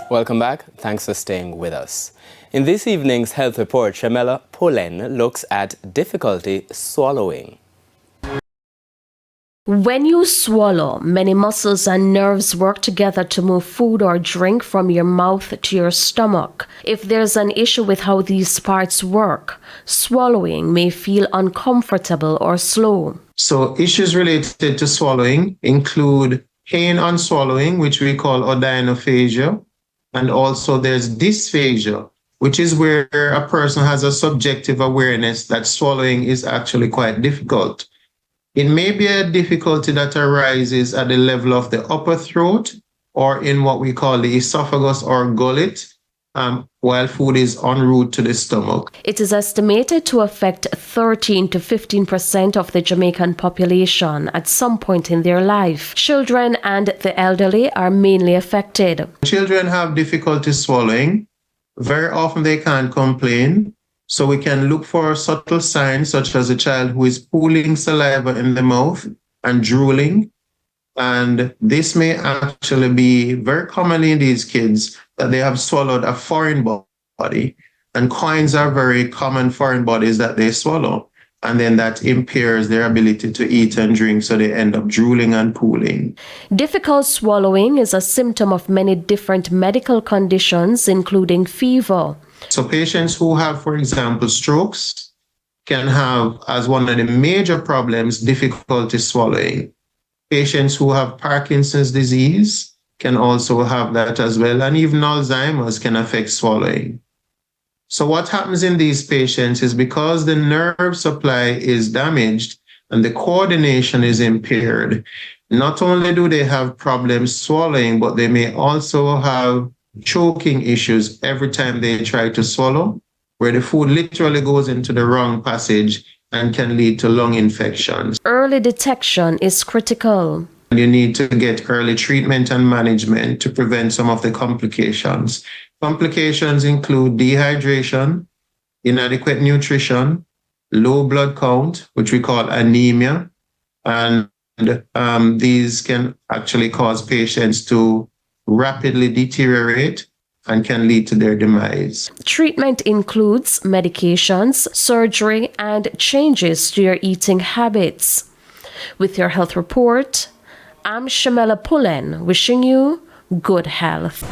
Welcome back. Thanks for staying with us. In this evening's health report, Shamela Pullen looks at difficulty swallowing. When you swallow, many muscles and nerves work together to move food or drink from your mouth to your stomach. If there's an issue with how these parts work, swallowing may feel uncomfortable or slow. So issues related to swallowing include pain on swallowing, which we call odynophagia, and also there's dysphagia, which is where a person has a subjective awareness that swallowing is actually quite difficult. It may be a difficulty that arises at the level of the upper throat or in what we call the esophagus or gullet, while food is en route to the stomach. It is estimated to affect 13 to 15% of the Jamaican population at some point in their life. Children and the elderly are mainly affected. Children have difficulty swallowing. Very often they can't complain. So we can look for subtle signs such as a child who is pooling saliva in the mouth and drooling. And this may actually be very common in these kids that they have swallowed a foreign body. And coins are very common foreign bodies that they swallow. And then that impairs their ability to eat and drink, so they end up drooling and pooling. Difficult swallowing is a symptom of many different medical conditions, including fever. So patients who have, for example, strokes can have, as one of the major problems, difficulty swallowing. Patients who have Parkinson's disease can also have that as well, and even Alzheimer's can affect swallowing. So what happens in these patients is because the nerve supply is damaged and the coordination is impaired, not only do they have problems swallowing, but they may also have choking issues every time they try to swallow, where the food literally goes into the wrong passage and can lead to lung infections. Early detection is critical. You need to get early treatment and management to prevent some of the complications. Complications include dehydration, inadequate nutrition, low blood count, which we call anemia, and these can actually cause patients to rapidly deteriorate and can lead to their demise. Treatment includes medications, surgery, and changes to your eating habits. With your health report, I'm Shamela Pullen, wishing you good health.